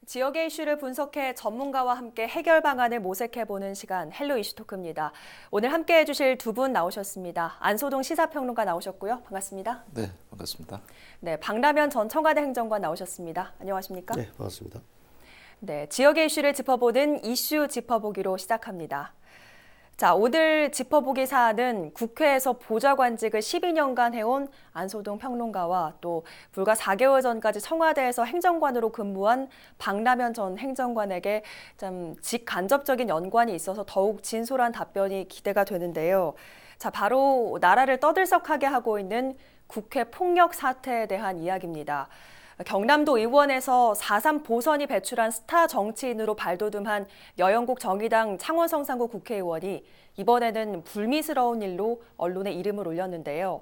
지역의 이슈를 분석해 전문가와 함께 해결 방안을 모색해보는 시간 헬로 이슈 토크입니다. 오늘 함께 해주실 두 분 나오셨습니다. 안소동 시사평론가 나오셨고요. 반갑습니다. 네, 반갑습니다. 네, 박라면 전 청와대 행정관 나오셨습니다. 안녕하십니까? 네, 반갑습니다. 네, 지역의 이슈를 짚어보는 이슈 짚어보기로 시작합니다. 자, 오늘 짚어보기 사안은 국회에서 보좌관직을 12년간 해온 안소동 평론가와 또 불과 4개월 전까지 청와대에서 행정관으로 근무한 박라면 전 행정관에게 좀 직간접적인 연관이 있어서 더욱 진솔한 답변이 기대가 되는데요. 자, 바로 나라를 떠들썩하게 하고 있는 국회 폭력 사태에 대한 이야기입니다. 경남도 의원에서 4.3 보선이 배출한 스타 정치인으로 발돋움한 여영국 정의당 창원성산구 국회의원이 이번에는 불미스러운 일로 언론에 이름을 올렸는데요.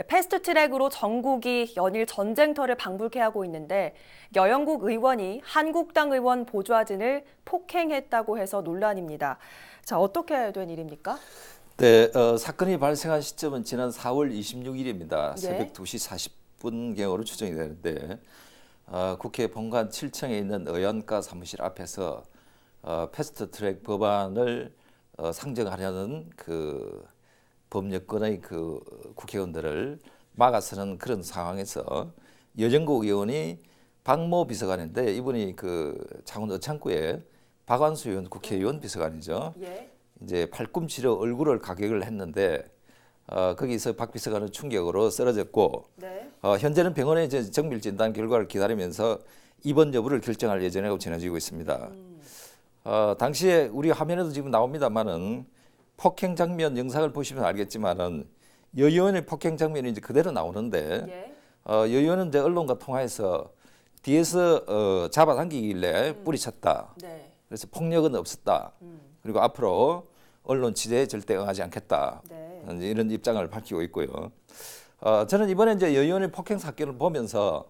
패스트트랙으로 전국이 연일 전쟁터를 방불케 하고 있는데 여영국 의원이 한국당 의원 보좌진을 폭행했다고 해서 논란입니다. 자, 어떻게 된 일입니까? 네, 사건이 발생한 시점은 지난 4월 26일입니다. 네. 새벽 2시 40분경으로 추정이 되는데 국회 본관 7층에 있는 의원가 사무실 앞에서 패스트트랙 법안을 상정하려는 그 법여권의 그 국회의원들을 막아서는 그런 상황에서 여정국 의원이 박모 비서관인데 이분이 그 창원 의창구의 박완수 의원 국회의원 비서관이죠. 예. 이제 팔꿈치로 얼굴을 가격을 했는데 거기서 박 비서관은 충격으로 쓰러졌고 네. 현재는 병원에 이제 정밀 진단 결과를 기다리면서 입원 여부를 결정할 예정이라고 전해지고 있습니다. 당시에 우리 화면에도 지금 나옵니다만은 폭행 장면 영상을 보시면 알겠지만은 여 의원의 폭행 장면이 이제 그대로 나오는데 예. 여 의원은 이제 언론과 통화해서 뒤에서 잡아당기길래 뿌리쳤다. 네. 그래서 폭력은 없었다. 그리고 앞으로 언론 취재에 절대 응하지 않겠다. 네. 이제 이런 입장을 밝히고 있고요. 저는 이번에 이제 여 의원의 폭행 사건을 보면서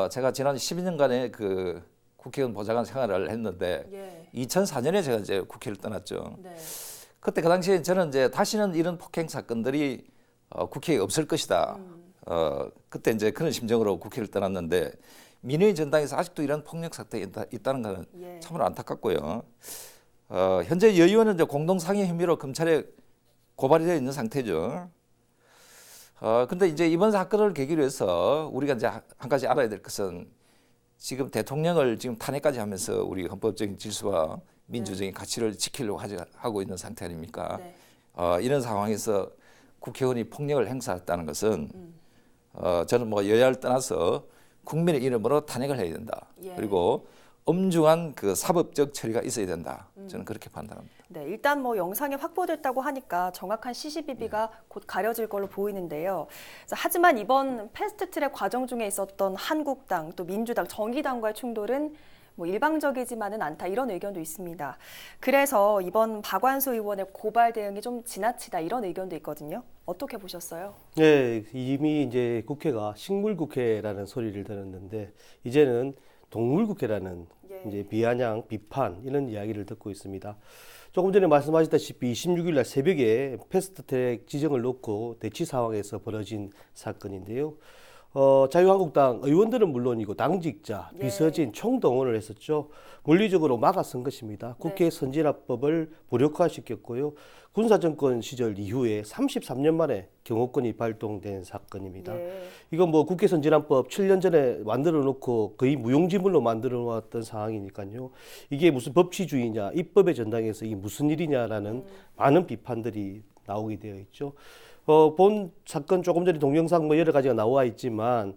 제가 지난 12년간의 그 국회의원 보좌관 생활을 했는데 예. 2004년에 제가 이제 국회를 떠났죠. 네. 그때 그 당시에 저는 이제 다시는 이런 폭행 사건들이 국회에 없을 것이다. 그때 이제 그런 심정으로 국회를 떠났는데 민의의 전당에서 아직도 이런 폭력 사건이 있다는 것은 예. 참으로 안타깝고요. 현재 여 의원은 이제 공동상해 혐의로 검찰에 고발이 되어 있는 상태죠. 근데 이제 이번 사건을 계기로 해서 우리가 이제 한 가지 알아야 될 것은 지금 대통령을 지금 탄핵까지 하면서 우리 헌법적인 질서와 민주적인 가치를 지키려고 하고 있는 상태 아닙니까? 네. 이런 상황에서 국회의원이 폭력을 행사했다는 것은 저는 뭐 여야를 떠나서 국민의 이름으로 탄핵을 해야 된다. 예. 그리고 엄중한 그 사법적 처리가 있어야 된다. 저는 그렇게 판단합니다. 네, 일단 뭐 영상이 확보됐다고 하니까 정확한 CCTV가 곧 가려질 걸로 보이는데요. 하지만 이번 패스트트랙 과정 중에 있었던 한국당, 또 민주당, 정의당과의 충돌은 뭐 일방적이지만은 않다 이런 의견도 있습니다. 그래서 이번 박완수 의원의 고발 대응이 좀 지나치다 이런 의견도 있거든요. 어떻게 보셨어요? 네, 이미 이제 국회가 식물국회라는 소리를 들었는데 이제는 동물국회라는 예. 이제 비아냥, 비판 이런 이야기를 듣고 있습니다. 조금 전에 말씀하셨다시피 26일 날 새벽에 패스트트랙 지정을 놓고 대치 상황에서 벌어진 사건인데요. 자유한국당 의원들은 물론이고 당직자, 예. 비서진 총동원을 했었죠. 물리적으로 막아선 것입니다. 국회 선진화법을 무력화시켰고요. 군사정권 시절 이후에 33년 만에 경호권이 발동된 사건입니다. 예. 이건 뭐 국회 선진화법 7년 전에 만들어 놓고 거의 무용지물로 만들어 놓았던 상황이니까요. 이게 무슨 법치주의냐, 입법의 전당에서 이게 무슨 일이냐라는 많은 비판들이 나오게 되어 있죠. 본 사건 조금 전에 동영상 뭐 여러 가지가 나와 있지만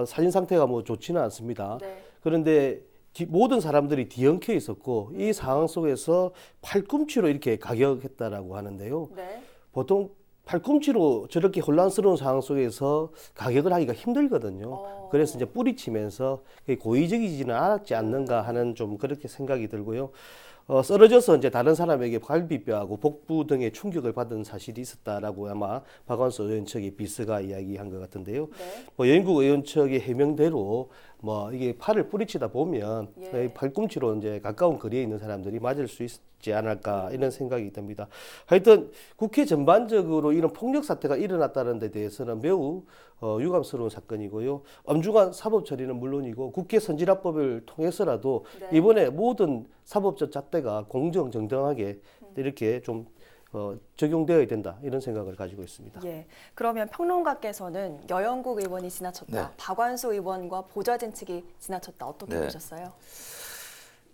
사진 상태가 뭐 좋지는 않습니다. 네. 그런데 모든 사람들이 뒤엉켜 있었고 이 상황 속에서 팔꿈치로 이렇게 가격했다라고 하는데요. 네. 보통 팔꿈치로 저렇게 혼란스러운 상황 속에서 가격을 하기가 힘들거든요. 그래서 이제 뿌리치면서 고의적이지는 않았지 않는가 하는 좀 그렇게 생각이 들고요. 쓰러져서 이제 다른 사람에게 갈비뼈하고 복부 등의 충격을 받은 사실이 있었다라고 아마 박완수 의원 측의 비서가 이야기한 것 같은데요. 네. 뭐 여인국 의원 측의 해명대로 뭐 이게 팔을 뿌리치다 보면 예. 팔꿈치로 이제 가까운 거리에 있는 사람들이 맞을 수 있지 않을까 이런 생각이 듭니다. 하여튼 국회 전반적으로 이런 폭력 사태가 일어났다는 데 대해서는 매우 유감스러운 사건이고요. 엄중한 사법 처리는 물론이고 국회 선진화법을 통해서라도 네. 이번에 모든 사법적 잣대가 공정 정당하게 이렇게 좀 적용되어야 된다 이런 생각을 가지고 있습니다. 예. 그러면 평론가께서는 여영국 의원이 지나쳤다, 네. 박완수 의원과 보좌진 측이 지나쳤다 어떻게 네. 보셨어요?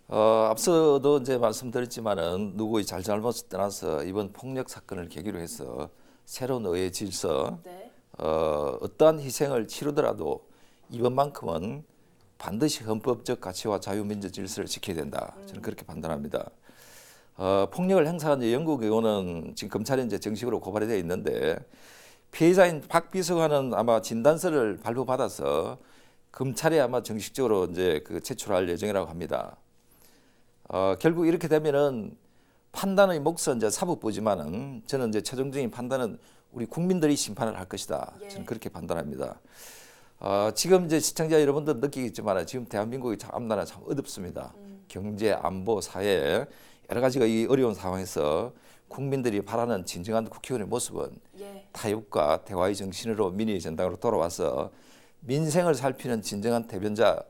앞서도 이제 말씀드렸지만은 누구의 잘잘못을 떠나서 이번 폭력 사건을 계기로 해서 새로운 의회 질서, 네. 어떠한 희생을 치르더라도 이번만큼은 반드시 헌법적 가치와 자유민주 질서를 지켜야 된다. 저는 그렇게 판단합니다. 폭력을 행사한 영국 의원은 지금 검찰에 이제 정식으로 고발이 되어 있는데 피해자인 박 비서관은 아마 진단서를 발부받아서 검찰에 아마 정식적으로 이제 그 제출할 예정이라고 합니다. 결국 이렇게 되면은 판단의 몫은 이제 사법부지만은 저는 이제 최종적인 판단은 우리 국민들이 심판을 할 것이다. 예. 저는 그렇게 판단합니다. 지금 이제 시청자 여러분들 느끼겠지만 지금 대한민국이 참 나라 참 어둡습니다. 경제, 안보, 사회 여러 가지가 이 어려운 상황에서 국민들이 바라는 진정한 국회의원의 모습은 예. 타협과 대화의 정신으로 민의의 전당으로 돌아와서 민생을 살피는 진정한 대변자,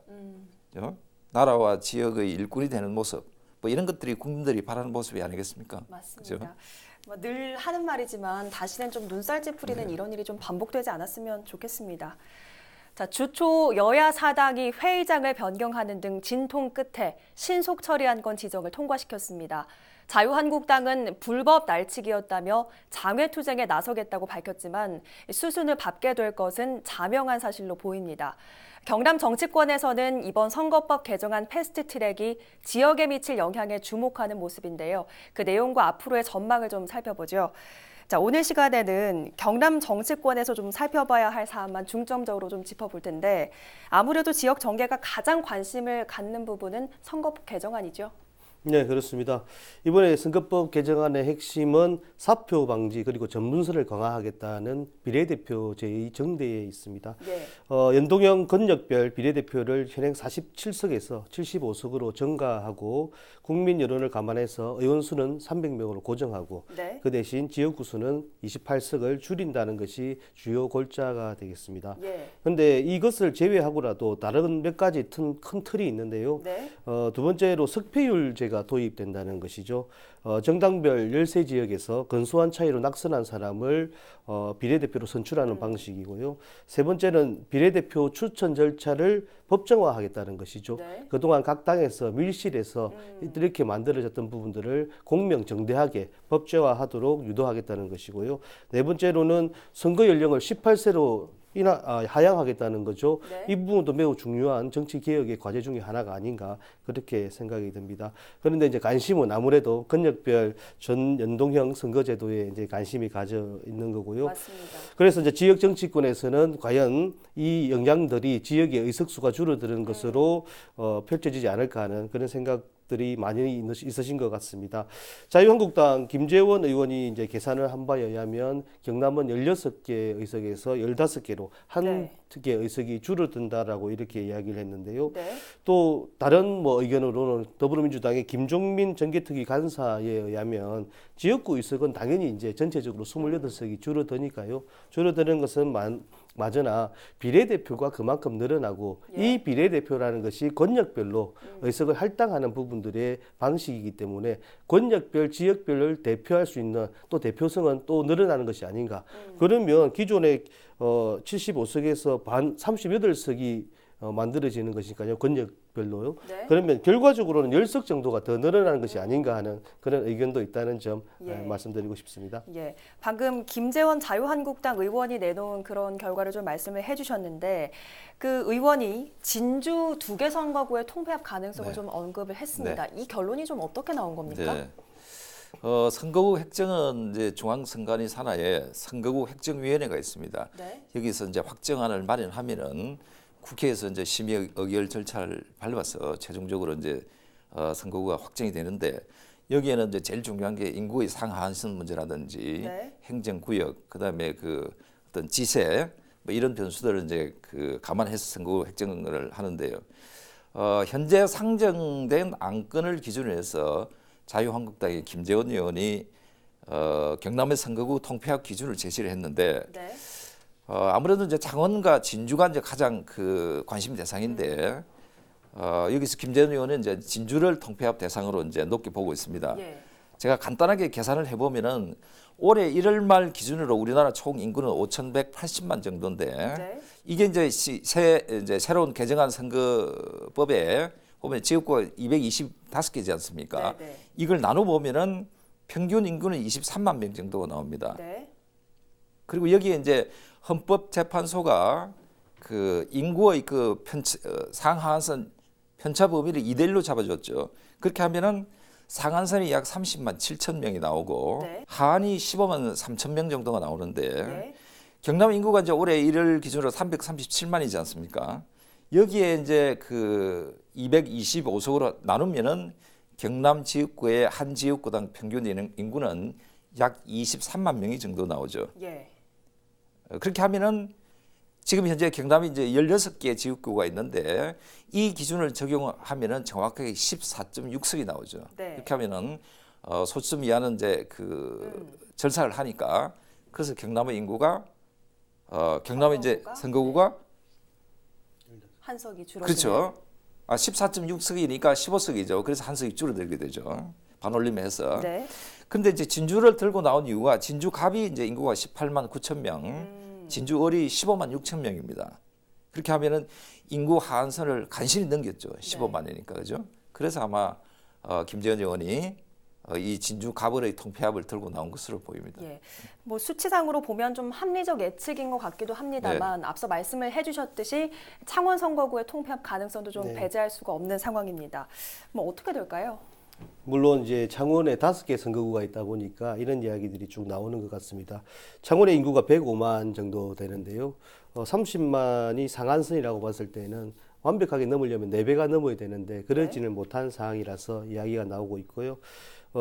나라와 지역의 일꾼이 되는 모습, 뭐 이런 것들이 국민들이 바라는 모습이 아니겠습니까? 맞습니다. 그죠? 뭐 늘 하는 말이지만 다시는 좀 눈살 찌푸리는 이런 일이 좀 반복되지 않았으면 좋겠습니다. 자, 주초 여야 사당이 회의장을 변경하는 등 진통 끝에 신속 처리한 건 지정을 통과시켰습니다. 자유한국당은 불법 날치기였다며 장외투쟁에 나서겠다고 밝혔지만 수순을 밟게 될 것은 자명한 사실로 보입니다. 경남 정치권에서는 이번 선거법 개정안 패스트트랙이 지역에 미칠 영향에 주목하는 모습인데요. 그 내용과 앞으로의 전망을 좀 살펴보죠. 자, 오늘 시간에는 경남 정치권에서 좀 살펴봐야 할 사안만 중점적으로 좀 짚어볼 텐데 아무래도 지역 정계가 가장 관심을 갖는 부분은 선거법 개정안이죠. 네, 그렇습니다. 이번에 선거법 개정안의 핵심은 사표 방지 그리고 전문성을 강화하겠다는 비례대표 제2정대에 있습니다. 네. 연동형 권역별 비례대표를 현행 47석에서 75석으로 증가하고 국민 여론을 감안해서 의원수는 300명으로 고정하고 네. 그 대신 지역구 수는 28석을 줄인다는 것이 주요 골자가 되겠습니다. 예. 그런데 이것을 제외하고라도 다른 몇 가지 큰 틀이 있는데요. 네. 두 번째로 석패율제가 도입된다는 것이죠. 정당별 13지역에서 근소한 차이로 낙선한 사람을 비례대표로 선출하는 방식이고요. 세 번째는 비례대표 추천 절차를 법정화하겠다는 것이죠. 네. 그동안 각 당에서 밀실에서 이렇게 만들어졌던 부분들을 공명정대하게 법제화하도록 유도하겠다는 것이고요. 네 번째로는 선거 연령을 18세로 하향하겠다는 거죠. 네. 이 부분도 매우 중요한 정치 개혁의 과제 중에 하나가 아닌가 그렇게 생각이 듭니다. 그런데 이제 관심은 아무래도 권역별 전 연동형 선거제도에 이제 관심이 가져 있는 거고요. 맞습니다. 그래서 이제 지역 정치권에서는 과연 이 영향들이 지역의 의석수가 줄어드는 것으로 펼쳐지지 않을까 하는 그런 생각들이 많이 있으신 것 같습니다. 자유한국당 김재원 의원이 이제 계산을 한 바에 의하면 경남은 16개 의석에서 15개로 한 네. 개 의석이 줄어든다라고 이렇게 이야기를 했는데요. 네. 또 다른 뭐 의견으로는 더불어민주당의 김종민 정개특위 간사에 의하면 지역구 의석은 당연히 이제 전체적으로 28석이 줄어드니까요. 줄어드는 것은 맞으나 비례대표가 그만큼 늘어나고 예. 이 비례대표라는 것이 권역별로 의석을 할당하는 부분들의 방식이기 때문에 권역별, 지역별을 대표할 수 있는 또 대표성은 또 늘어나는 것이 아닌가. 그러면 기존의 75석에서 반 38석이 만들어지는 것이니까요. 권역별로요. 네. 그러면 결과적으로는 10석 정도가 더 늘어나는 것이 아닌가 하는 그런 의견도 있다는 점 예. 말씀드리고 싶습니다. 예, 방금 김재원 자유한국당 의원이 내놓은 그런 결과를 좀 말씀을 해주셨는데 그 의원이 진주 2개 선거구의 통폐합 가능성을 네. 좀 언급을 했습니다. 이 결론이 좀 어떻게 나온 겁니까? 네. 선거구 획정은 이제 중앙선관위 산하에 선거구 획정위원회가 있습니다. 네. 여기서 이제 확정안을 마련하면은 국회에서 이제 심의 의결 절차를 밟아서 최종적으로 이제 선거구가 확정이 되는데 여기에는 이제 제일 중요한 게 인구의 상하한선 문제라든지 네. 행정구역, 그다음에 그 어떤 지세, 뭐 이런 변수들을 이제 그 감안해서 선거 획정을 하는데요. 현재 상정된 안건을 기준으로 해서 자유한국당의 김재원 의원이 경남의 선거구 통폐합 기준을 제시를 했는데 네. 아무래도 이제 창원과 진주가 이제 가장 그 관심 대상인데 여기서 김재원 의원은 이제 진주를 통폐합 대상으로 이제 높게 보고 있습니다. 예. 제가 간단하게 계산을 해보면은 올해 1월 말 기준으로 우리나라 총 인구는 5,180만 정도인데 네. 이게 이제 이제 새로운 개정안 선거법에 보면 지역구가 225개지 않습니까? 네, 네. 이걸 나눠 보면은 평균 인구는 23만 명 정도가 나옵니다. 네. 그리고 여기에 이제 헌법재판소가 그 인구의 그 상하한선 편차 범위를 2대1로 잡아줬죠. 그렇게 하면은 상한선이 약 30만 7천 명이 나오고 네. 하한이 15만 3천 명 정도가 나오는데 네. 경남 인구가 이제 올해 1월 기준으로 337만이지 않습니까? 여기에 이제 그 225석으로 나누면은 경남 지역구의 한 지역구당 평균 인구는 약 23만 명이 정도 나오죠. 예. 그렇게 하면은 지금 현재 경남이 이제 16개 지역구가 있는데 이 기준을 적용하면은 정확하게 14.6석이 나오죠. 네. 이렇게 하면은 소수점 이하는 이제 그 절삭을 하니까 그래서 경남의 인구가 경남의 이제 선거구가 한 석이 줄어드는. 그렇죠. 14.6석이니까 15석이죠. 그래서 한 석이 줄어들게 되죠. 반올림해서. 네. 근데 이제 진주를 들고 나온 이유가 진주 갑이 이제 인구가 18만 9천 명, 진주 을이 15만 6천 명입니다. 그렇게 하면은 인구 하한선을 간신히 넘겼죠. 15만이니까 그죠? 그래서 아마 김재원 의원이 이 진주 갑을의 통폐합을 들고 나온 것으로 보입니다. 예. 뭐 수치상으로 보면 좀 합리적 예측인 것 같기도 합니다만 네. 앞서 말씀을 해주셨듯이 창원 선거구의 통폐합 가능성도 좀 네. 배제할 수가 없는 상황입니다. 뭐 어떻게 될까요? 물론 이제 창원에 5개 선거구가 있다 보니까 이런 이야기들이 쭉 나오는 것 같습니다. 창원의 인구가 105만 정도 되는데요. 30만이 상한선이라고 봤을 때는 완벽하게 넘으려면 4배가 넘어야 되는데 그러지는 못한 상황이라서 이야기가 나오고 있고요.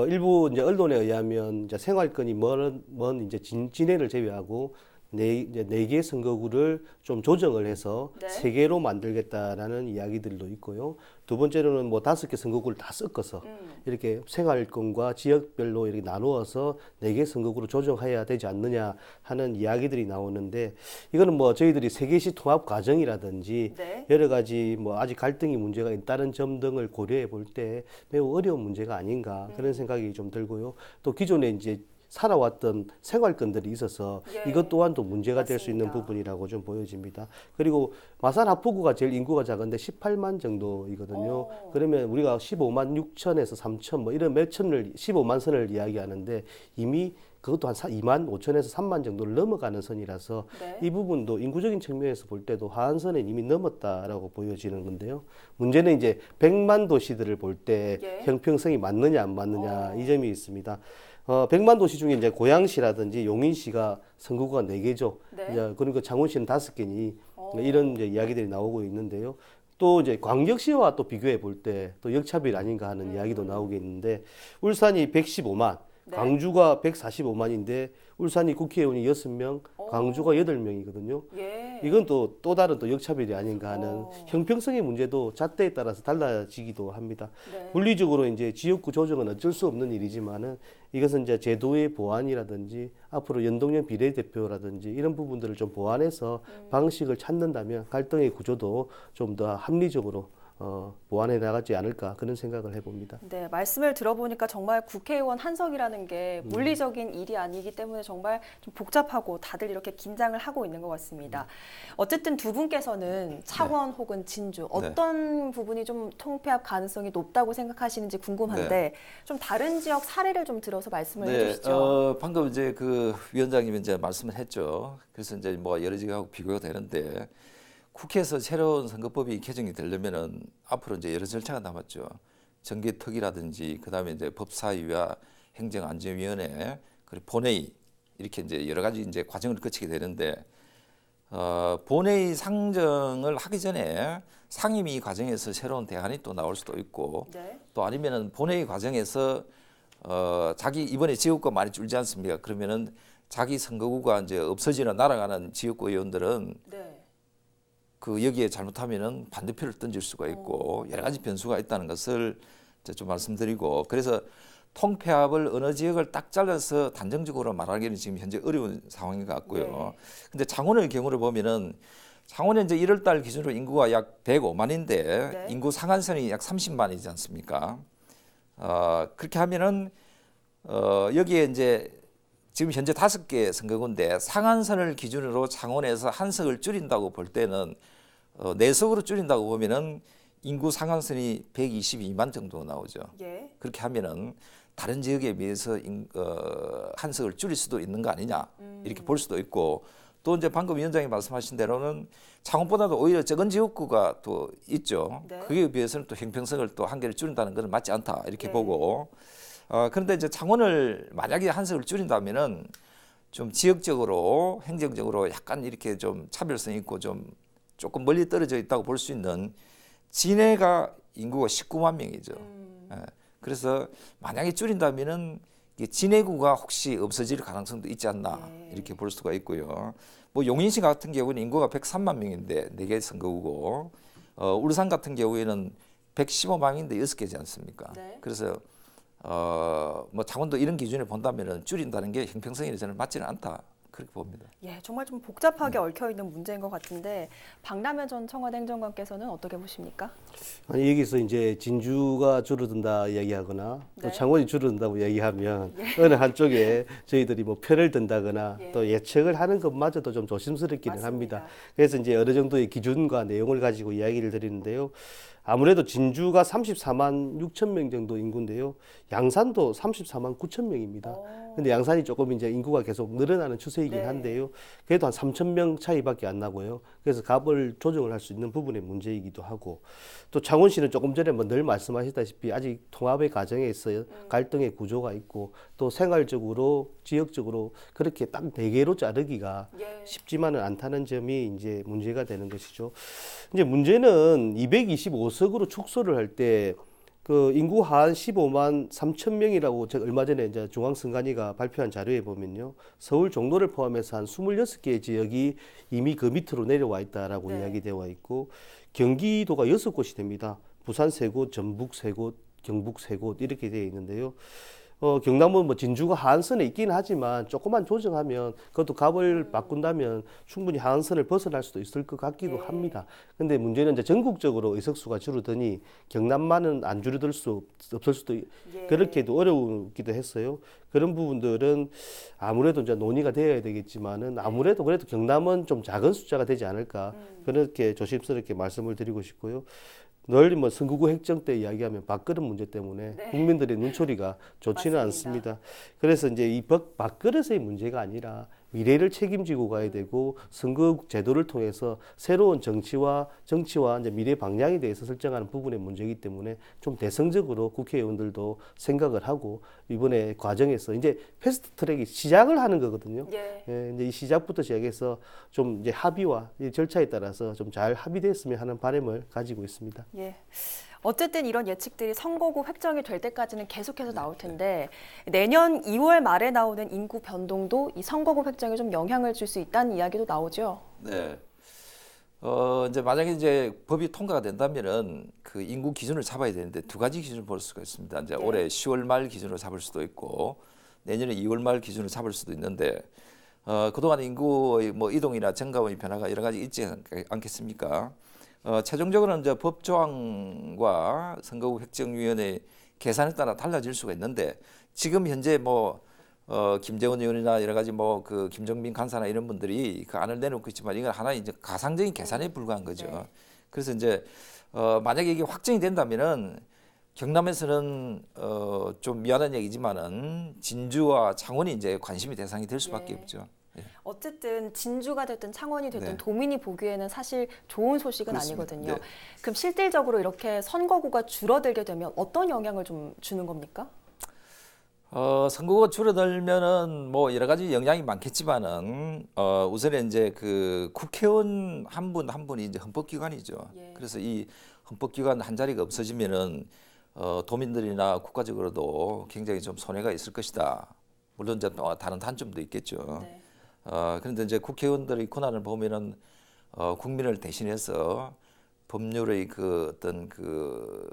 일부 이제 언론에 의하면 이제 생활권이 먼 이제 진해를 제외하고 네 개 선거구를 좀 조정을 해서 네. 3개로 만들겠다라는 이야기들도 있고요. 두 번째로는 뭐 5개 선거구를 다 섞어서 이렇게 생활권과 지역별로 이렇게 나누어서 4개 선거구로 조정해야 되지 않느냐 하는 이야기들이 나오는데 이거는 뭐 저희들이 세계시 통합 과정이라든지 네. 여러 가지 뭐 아직 갈등이 문제가 있다는 점 등을 고려해 볼 때 매우 어려운 문제가 아닌가 그런 생각이 좀 들고요. 또 기존에 이제 살아왔던 생활권들이 있어서 예. 이것 또한 또 문제가 될 수 있는 맞습니다. 부분이라고 좀 보여집니다. 그리고 마산 하포구가 제일 인구가 작은데 18만 정도이거든요. 그러면 우리가 15만 6천에서 3천 뭐 이런 몇 천을 15만 선을 이야기하는데 이미 그것도 한 2만 5천에서 3만 정도를 넘어가는 선이라서 네. 이 부분도 인구적인 측면에서 볼 때도 하한선은 이미 넘었다라고 보여지는 건데요. 문제는 이제 100만 도시들을 볼 때 예. 형평성이 맞느냐 안 맞느냐 이 점이 있습니다. 100만 도시 중에 이제 고양시라든지 용인시가 선거구가 4개죠. 네. 이제 그러니까 창원시는 5개니 이런 이제 이야기들이 나오고 있는데요. 또 이제 광역시와 또 비교해 볼 때 또 역차별 아닌가 하는 이야기도 나오고 있는데 울산이 115만, 네. 광주가 145만인데 울산이 국회의원이 6명, 광주가 8명이거든요. 예. 이건 또 다른 또 역차별이 아닌가 하는 어. 형평성의 문제도 잣대에 따라서 달라지기도 합니다. 네. 물리적으로 이제 지역구 조정은 어쩔 수 없는 일이지만은 이것은 이제 제도의 보완이라든지 앞으로 연동형 비례대표라든지 이런 부분들을 좀 보완해서 방식을 찾는다면 갈등의 구조도 좀 더 합리적으로 보완해 나가지 않을까 그런 생각을 해봅니다. 네, 말씀을 들어보니까 정말 국회의원 한석이라는 게 물리적인 일이 아니기 때문에 정말 좀 복잡하고 다들 이렇게 긴장을 하고 있는 것 같습니다. 어쨌든 두 분께서는 창원 혹은 진주 어떤 부분이 좀 통폐합 가능성이 높다고 생각하시는지 궁금한데 좀 다른 지역 사례를 좀 들어서 말씀을 해주시죠. 방금 이제 그 위원장님이 이제 말씀을 했죠. 그래서 이제 뭐 여러 지역하고 비교가 되는데 국회에서 새로운 선거법이 개정이 되려면은 앞으로 이제 여러 절차가 남았죠. 정개특위라든지 그다음에 이제 법사위와 행정안전위원회 그리고 본회의 이렇게 이제 여러 가지 이제 과정을 거치게 되는데 본회의 상정을 하기 전에 상임위 과정에서 새로운 대안이 또 나올 수도 있고 네. 또 아니면은 본회의 과정에서 자기 이번에 지역구가 많이 줄지 않습니까? 그러면은 자기 선거구가 이제 없어지는 날아가는 지역구 의원들은 네. 그 여기에 잘못하면은 반대표를 던질 수가 있고 여러 가지 변수가 있다는 것을 이제 좀 말씀드리고, 그래서 통폐합을 어느 지역을 딱 잘라서 단정적으로 말하기는 지금 현재 어려운 상황인 것 같고요. 네. 근데 창원의 경우를 보면은 창원은 이제 1월 달 기준으로 인구가 약 105만인데 네. 인구 상한선이 약 30만이지 않습니까? 그렇게 하면은 여기에 이제 지금 현재 5개 선거구인데 상한선을 기준으로 창원에서 한 석을 줄인다고 볼 때는 4석으로 줄인다고 보면은 인구 상한선이 122만 정도 나오죠. 예. 그렇게 하면은 다른 지역에 비해서 한 석을 줄일 수도 있는 거 아니냐 이렇게 볼 수도 있고, 또 이제 방금 위원장이 말씀하신 대로는 창원보다도 오히려 적은 지역구가 또 있죠. 네. 그에 비해서는 또 형평성을 또 한 개를 줄인다는 것은 맞지 않다 이렇게 네. 보고, 그런데 이제 창원을 만약에 한 석을 줄인다면은 좀 지역적으로 행정적으로 약간 이렇게 좀 차별성 있고 좀 조금 멀리 떨어져 있다고 볼 수 있는 진해가 인구가 19만 명이죠. 예. 그래서 만약에 줄인다면은 이게 진해구가 혹시 없어질 가능성도 있지 않나 네. 이렇게 볼 수가 있고요. 뭐 용인시 같은 경우는 인구가 103만 명인데 4개 선거구고, 울산 같은 경우에는 115만인데 6개지 않습니까? 네. 그래서 뭐 창원도 이런 기준을 본다면은 줄인다는 게 형평성에 저는 맞지는 않다 그렇게 봅니다. 예, 정말 좀 복잡하게 얽혀 있는 문제인 것 같은데 박남현 전 청와대 행정관께서는 어떻게 보십니까? 아니, 여기서 이제 진주가 줄어든다 이야기하거나 또 네. 창원이 줄어든다고 이야기하면 어느 한쪽에 저희들이 뭐 편을 든다거나 예. 또 예측을 하는 것마저도 좀 조심스럽기는 맞습니다. 합니다. 그래서 이제 어느 정도의 기준과 내용을 가지고 이야기를 드리는데요. 아무래도 진주가 34만 6천 명 정도 인구인데요. 양산도 34만 9천 명입니다. 근데 양산이 조금 이제 인구가 계속 늘어나는 추세이긴 네. 한데요. 그래도 한 3천 명 차이밖에 안 나고요. 그래서 값을 조정을 할 수 있는 부분의 문제이기도 하고, 또 창원시는 조금 전에 뭐 늘 말씀하셨다시피 아직 통합의 과정에 있어요. 갈등의 구조가 있고 또 생활적으로 지역적으로 그렇게 딱 4개로 자르기가 예. 쉽지만은 않다는 점이 이제 문제가 되는 것이죠. 이제 문제는 225석으로 축소를 할 때 그 인구 한 15만 3천 명이라고 제가 얼마 전에 이제 중앙선관위가 발표한 자료에 보면요. 서울 종로를 포함해서 한 26개의 지역이 이미 그 밑으로 내려와 있다라고 네. 이야기되어 있고, 경기도가 6곳이 됩니다. 부산 3곳, 전북 3곳, 경북 3곳 이렇게 되어 있는데요. 경남은 뭐 진주가 하한선에 있긴 하지만 조금만 조정하면 그것도 값을 바꾼다면 충분히 하한선을 벗어날 수도 있을 것 같기도 예. 합니다. 근데 문제는 이제 전국적으로 의석수가 줄어드니 경남만은 안 줄어들 수 없을 수도 예. 그렇게도 어려우기도 했어요. 그런 부분들은 아무래도 이제 논의가 되어야 되겠지만은 아무래도 그래도 경남은 좀 작은 숫자가 되지 않을까 그렇게 조심스럽게 말씀을 드리고 싶고요. 널리 뭐 선거구 획정 때 이야기하면 밥그릇 문제 때문에 네. 국민들의 눈초리가 좋지는 맞습니다. 않습니다. 그래서 이제 이 밥그릇의 문제가 아니라 미래를 책임지고 가야 되고 선거 제도를 통해서 새로운 정치와 이제 미래 방향에 대해서 설정하는 부분의 문제이기 때문에 좀 대승적으로 국회의원들도 생각을 하고 이번에 과정에서 이제 패스트 트랙이 시작을 하는 거거든요. 예. 예, 이제 이 시작부터 시작해서 좀 이제 합의와 이 절차에 따라서 좀 잘 합의됐으면 하는 바람을 가지고 있습니다. 예. 어쨌든 이런 예측들이 선거구 획정이 될 때까지는 계속해서 나올 텐데 내년 2월 말에 나오는 인구 변동도 이 선거구 획정에 좀 영향을 줄 수 있다는 이야기도 나오죠. 네. 이제 만약에 이제 법이 통과가 된다면은 그 인구 기준을 잡아야 되는데 2가지 기준을 볼 수가 있습니다. 이제 네. 올해 10월 말 기준으로 잡을 수도 있고 내년에 2월 말 기준으로 잡을 수도 있는데 그동안 인구의 뭐 이동이나 증가의 변화가 여러 가지 있지 않겠습니까? 최종적으로는 이제 법조항과 선거구 획정위원회 계산에 따라 달라질 수가 있는데 지금 현재 뭐 김재원 의원이나 여러 가지 뭐 그 김정민 간사나 이런 분들이 그 안을 내놓고 있지만 이건 하나의 이제 가상적인 계산에 불과한 거죠. 네. 그래서 이제 만약에 이게 확정이 된다면은 경남에서는 좀 미안한 얘기지만은 진주와 창원이 이제 관심의 대상이 될 수밖에 예. 없죠. 예. 어쨌든 진주가 됐든 창원이 됐든 네. 도민이 보기에는 사실 좋은 소식은 그렇습니다. 아니거든요. 네. 그럼 실질적으로 이렇게 선거구가 줄어들게 되면 어떤 영향을 좀 주는 겁니까? 선거가 줄어들면은 뭐 여러 가지 영향이 많겠지만은 우선에 이제 그 국회의원 한 분 한 분이 이제 헌법기관이죠. 예. 그래서 이 헌법기관 한 자리가 없어지면은 도민들이나 국가적으로도 굉장히 좀 손해가 있을 것이다. 물론 이제 또 다른 단점도 있겠죠. 네. 그런데 이제 국회의원들의 권한을 보면은 국민을 대신해서 법률의 그 어떤 그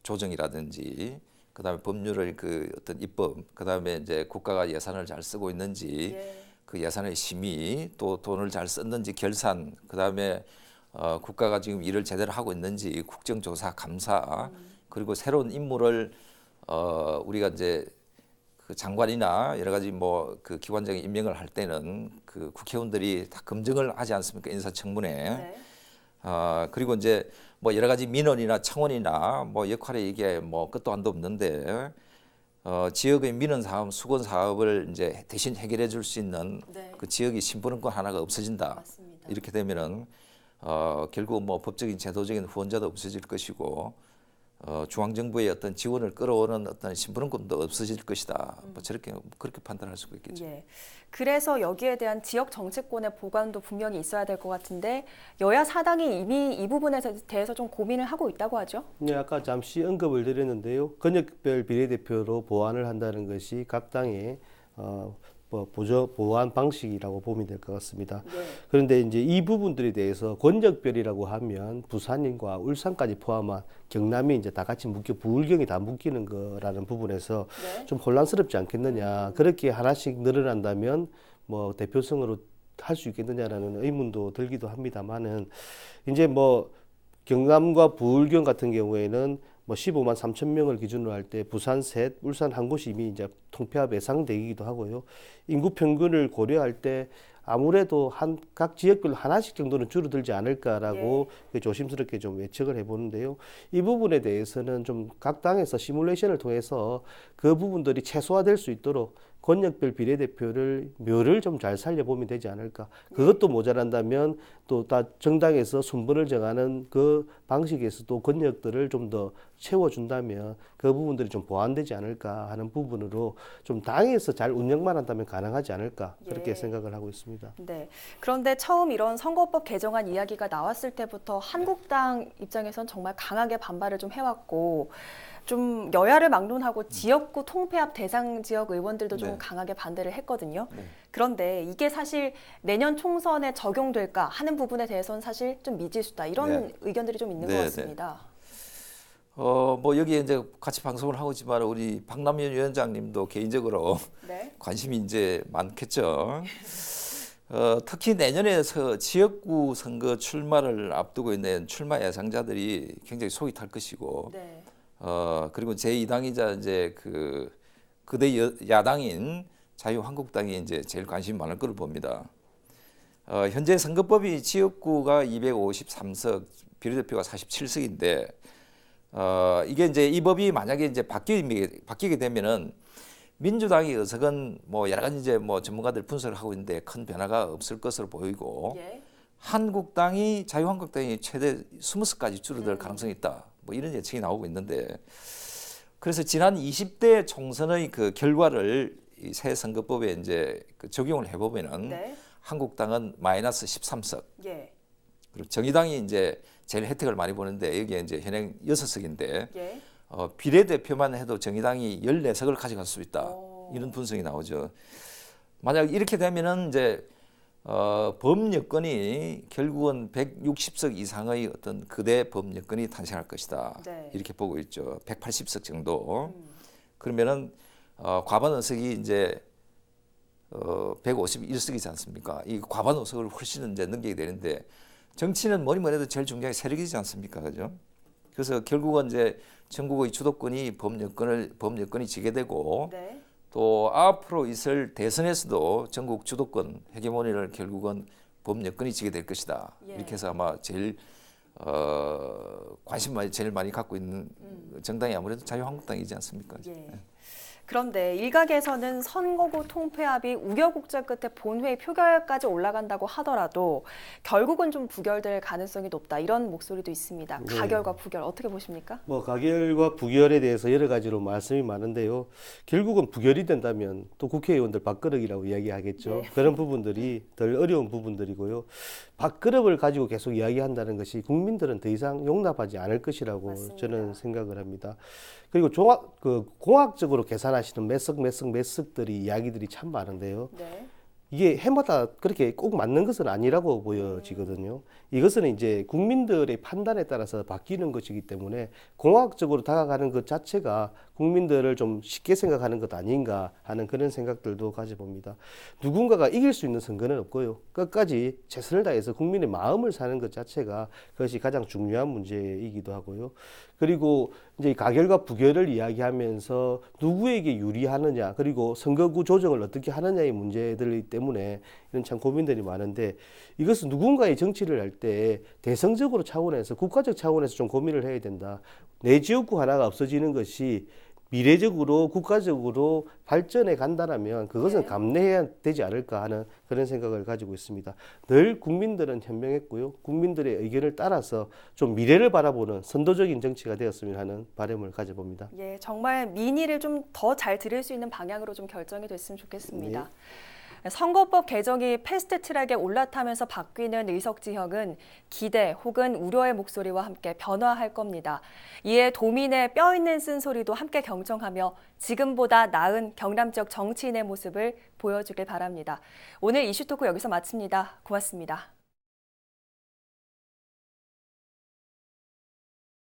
조정이라든지 그다음에 법률의 그 어떤 입법, 그다음에 이제 국가가 예산을 잘 쓰고 있는지 예. 그 예산의 심의, 또 돈을 잘 썼는지 결산, 그다음에 국가가 지금 일을 제대로 하고 있는지 국정조사, 감사, 그리고 새로운 인물을 우리가 이제 그 장관이나 여러 가지 뭐 그 기관장의 임명을 할 때는 그 국회의원들이 다 검증을 하지 않습니까? 인사청문회. 네. 그리고 이제 뭐 여러 가지 민원이나 청원이나 뭐 역할에 이게 뭐 끝도 한도 없는데 지역의 민원 사업, 수건 사업을 이제 대신 해결해 줄 수 있는 네. 그 지역의 심부름권 하나가 없어진다. 맞습니다. 이렇게 되면은 결국 뭐 법적인 제도적인 후원자도 없어질 것이고 중앙 정부의 어떤 지원을 끌어오는 어떤 심부름권도 없어질 것이다. 뭐 저렇게 그렇게 판단할 수가 있겠죠. 예. 그래서 여기에 대한 지역 정치권의 보관도 분명히 있어야 될 것 같은데 여야 사당이 이미 이 부분에 대해서 좀 고민을 하고 있다고 하죠. 네, 아까 잠시 언급을 드렸는데요. 권역별 비례대표로 보완을 한다는 것이 각 당의 보완 방식이라고 보면 될 것 같습니다. 네. 그런데 이제 이 부분들에 대해서 권역별이라고 하면 부산과 울산까지 포함한 경남이 이제 다 같이 부울경이 다 묶이는 거라는 부분에서 네. 좀 혼란스럽지 않겠느냐. 그렇게 하나씩 늘어난다면 뭐 대표성으로 할 수 있겠느냐라는 의문도 들기도 합니다만은 이제 뭐 경남과 부울경 같은 경우에는 뭐 15만 3천 명을 기준으로 할 때 부산 셋, 울산 한 곳이 이미 이제 통폐합 예상되기도 하고요. 인구 평균을 고려할 때 아무래도 각 지역별로 하나씩 정도는 줄어들지 않을까라고 조심스럽게 좀 예측을 해보는데요. 이 부분에 대해서는 좀 각 당에서 시뮬레이션을 통해서 그 부분들이 최소화될 수 있도록 권역별 비례대표를 묘를 좀 잘 살려보면 되지 않을까. 그것도 모자란다면 또 다 정당에서 순번을 정하는 그 방식에서도 권역들을 좀 더 채워준다면 그 부분들이 좀 보완되지 않을까 하는 부분으로 좀 당에서 잘 운영만 한다면 가능하지 않을까 그렇게 예. 생각을 하고 있습니다. 네. 그런데 처음 이런 선거법 개정안 이야기가 나왔을 때부터 한국당 입장에선 정말 강하게 반발을 좀 해왔고 좀 여야를 막론하고 지역구 통폐합 대상 지역 의원들도 좀 네. 강하게 반대를 했거든요. 네. 그런데 이게 사실 내년 총선에 적용될까 하는 부분에 대해서는 사실 좀 미지수다. 이런 네. 의견들이 좀 있는 네, 것 네. 같습니다. 뭐 여기에 이제 같이 방송을 하고 있지만 우리 박남현 위원장님도 개인적으로 네. 관심이 이제 많겠죠. 특히 내년에 지역구 선거 출마를 앞두고 있는 출마 예상자들이 굉장히 속이 탈 것이고, 네. 그리고 제2당이자 이제 그대 야당인 자유한국당이 이제 제일 관심이 많을 거로 봅니다. 현재 선거법이 지역구가 253석, 비례대표가 47석인데, 이게 이제 이 법이 만약에 이제 바뀌게 되면은 민주당의 의석은 뭐 여러 가지 이제 뭐 전문가들 분석을 하고 있는데 큰 변화가 없을 것으로 보이고 예. 자유한국당이 최대 20석까지 줄어들 가능성이 있다. 뭐 이런 예측이 나오고 있는데 그래서 지난 20대 총선의 그 결과를 이 새 선거법에 이제 적용을 해보면은 네. 한국당은 마이너스 13석, 예. 그리고 정의당이 이제 제일 혜택을 많이 보는데 여기에 이제 현행 6석인데 예. 비례대표만 해도 정의당이 14석을 가져갈 수 있다. 오. 이런 분석이 나오죠. 만약 이렇게 되면은 이제 범여권이 결국은 160석 이상의 어떤 거대 범여권이 탄생할 것이다. 네. 이렇게 보고 있죠. 180석 정도. 그러면은 과반 의석이 이제 151석이지 않습니까? 이 과반 의석을 훨씬 이제 넘기게 되는데 정치는 뭐니 해도 제일 중요한 게 세력이지 않습니까? 그죠? 그래서 결국은 이제 전국의 주도권이 범여권이 지게 되고 네. 또 앞으로 있을 대선에서도 전국 주도권 헤게모니를 결국은 범여권이 지게 될 것이다. 예. 이렇게 해서 아마 제일 관심 제일 많이 갖고 있는 정당이 아무래도 자유한국당이지 않습니까? 예. 그런데 일각에서는 선거구 통폐합이 우여곡절 끝에 본회의 표결까지 올라간다고 하더라도 결국은 좀 부결될 가능성이 높다. 이런 목소리도 있습니다. 네. 가결과 부결 어떻게 보십니까? 뭐 가결과 부결에 대해서 여러 가지로 말씀이 많은데요. 결국은 부결이 된다면 또 국회의원들 밥그릇이라고 이야기하겠죠. 네. 그런 부분들이 덜 어려운 부분들이고요. 밥그릇을 가지고 계속 이야기한다는 것이 국민들은 더 이상 용납하지 않을 것이라고 맞습니다. 저는 생각을 합니다. 그리고 공학적으로 계산하시는 몇 석들이 이야기들이 참 많은데요. 네. 이게 해마다 그렇게 꼭 맞는 것은 아니라고 보여지거든요. 이것은 이제 국민들의 판단에 따라서 바뀌는 것이기 때문에 공학적으로 다가가는 것 자체가 국민들을 좀 쉽게 생각하는 것 아닌가 하는 그런 생각들도 가져봅니다. 누군가가 이길 수 있는 선거는 없고요. 끝까지 최선을 다해서 국민의 마음을 사는 것 자체가 그것이 가장 중요한 문제이기도 하고요. 그리고 이제 가결과 부결을 이야기하면서 누구에게 유리하느냐, 그리고 선거구 조정을 어떻게 하느냐의 문제들이기 때문에 이런 참 고민들이 많은데, 이것은 누군가의 정치를 할 때 대성적으로 차원에서, 국가적 차원에서 좀 고민을 해야 된다. 내 지역구 하나가 없어지는 것이 미래적으로 국가적으로 발전해 간다라면 그것은 네. 감내해야 되지 않을까 하는 그런 생각을 가지고 있습니다. 늘 국민들은 현명했고요. 국민들의 의견을 따라서 좀 미래를 바라보는 선도적인 정치가 되었으면 하는 바람을 가져봅니다. 예, 정말 민의를 좀 더 잘 들을 수 있는 방향으로 좀 결정이 됐으면 좋겠습니다. 선거법 개정이 패스트트랙에 올라타면서 바뀌는 의석 지형은 기대 혹은 우려의 목소리와 함께 변화할 겁니다. 이에 도민의 뼈 있는 쓴소리도 함께 경청하며 지금보다 나은 경남 지역 정치인의 모습을 보여주길 바랍니다. 오늘 이슈토크 여기서 마칩니다. 고맙습니다.